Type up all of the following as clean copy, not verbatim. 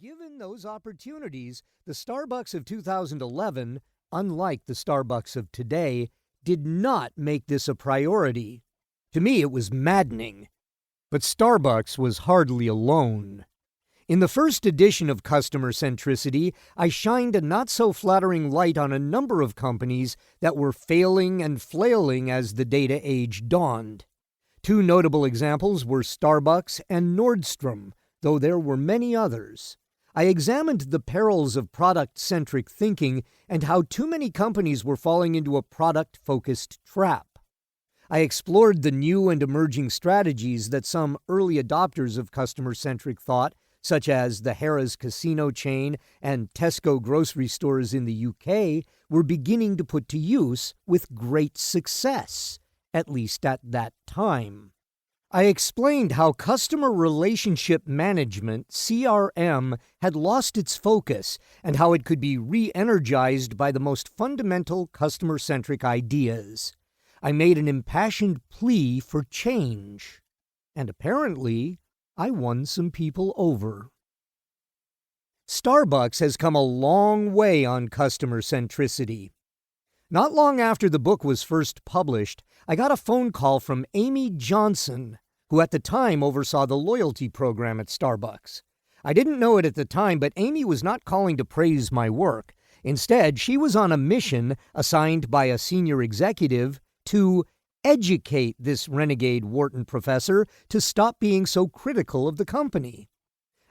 given those opportunities, the Starbucks of 2011, unlike the Starbucks of today, did not make this a priority. To me, it was maddening. But Starbucks was hardly alone. In the first edition of Customer Centricity, I shined a not-so-flattering light on a number of companies that were failing and flailing as the data age dawned. Two notable examples were Starbucks and Nordstrom, though there were many others. I examined the perils of product-centric thinking and how too many companies were falling into a product-focused trap. I explored the new and emerging strategies that some early adopters of customer-centric thought, such as the Harrah's casino chain and Tesco grocery stores in the UK, were beginning to put to use with great success, at least at that time. I explained how customer relationship management, CRM, had lost its focus and how it could be re-energized by the most fundamental customer-centric ideas. I made an impassioned plea for change, and apparently, I won some people over. Starbucks has come a long way on customer centricity. Not long after the book was first published, I got a phone call from Amy Johnson, who at the time oversaw the loyalty program at Starbucks. I didn't know it at the time, but Amy was not calling to praise my work. Instead, she was on a mission assigned by a senior executive to educate this renegade Wharton professor to stop being so critical of the company.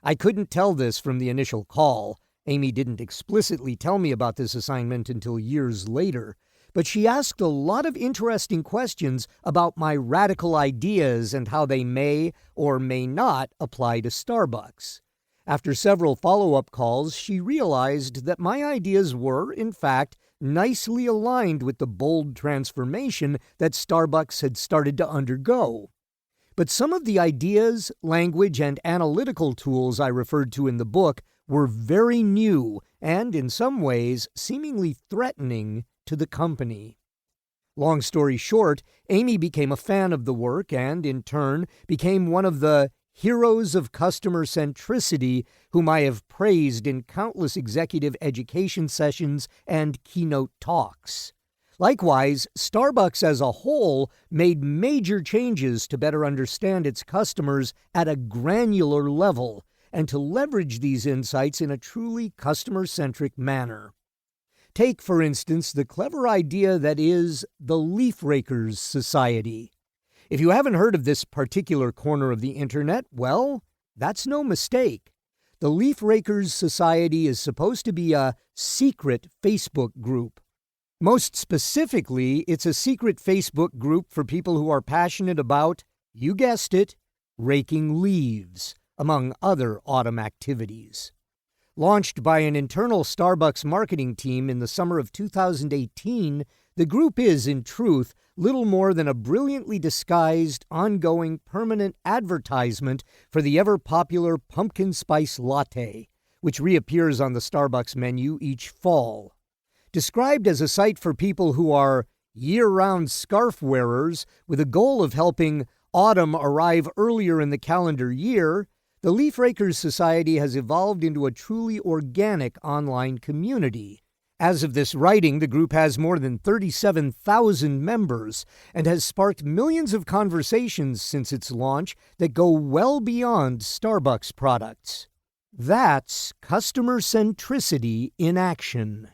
I couldn't tell this from the initial call. Amy didn't explicitly tell me about this assignment until years later, but she asked a lot of interesting questions about my radical ideas and how they may or may not apply to Starbucks. After several follow-up calls, she realized that my ideas were, in fact, nicely aligned with the bold transformation that Starbucks had started to undergo. But some of the ideas, language, and analytical tools I referred to in the book were very new and, in some ways, seemingly threatening to the company. Long story short, Amy became a fan of the work and, in turn, became one of the heroes of customer centricity whom I have praised in countless executive education sessions and keynote talks. Likewise, Starbucks as a whole made major changes to better understand its customers at a granular level and to leverage these insights in a truly customer-centric manner. Take, for instance, the clever idea that is the Leaf Rakers Society. If you haven't heard of this particular corner of the internet, well, that's no mistake. The Leaf Rakers Society is supposed to be a secret Facebook group. Most specifically, it's a secret Facebook group for people who are passionate about, you guessed it, raking leaves, among other autumn activities. Launched by an internal Starbucks marketing team in the summer of 2018, the group is, in truth, little more than a brilliantly disguised, ongoing, permanent advertisement for the ever-popular pumpkin spice latte, which reappears on the Starbucks menu each fall. Described as a site for people who are year-round scarf wearers with a goal of helping autumn arrive earlier in the calendar year, the Leaf Rakers Society has evolved into a truly organic online community. As of this writing, the group has more than 37,000 members and has sparked millions of conversations since its launch that go well beyond Starbucks products. That's customer centricity in action.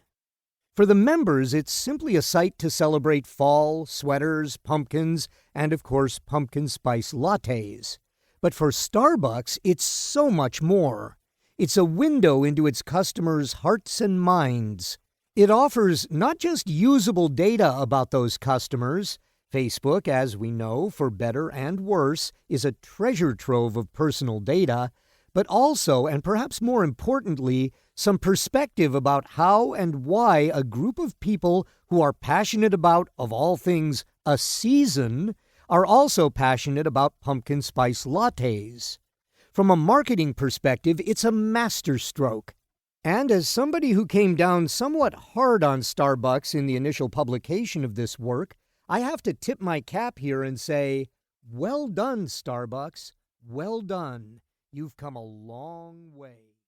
For the members, it's simply a site to celebrate fall, sweaters, pumpkins, and of course, pumpkin spice lattes. But for Starbucks, it's so much more. It's a window into its customers' hearts and minds. It offers not just usable data about those customers. Facebook, as we know, for better and worse, is a treasure trove of personal data, but also, and perhaps more importantly, some perspective about how and why a group of people who are passionate about, of all things, a season, are also passionate about pumpkin spice lattes. From a marketing perspective, it's a masterstroke. And as somebody who came down somewhat hard on Starbucks in the initial publication of this work, I have to tip my cap here and say, well done, Starbucks. Well done. You've come a long way.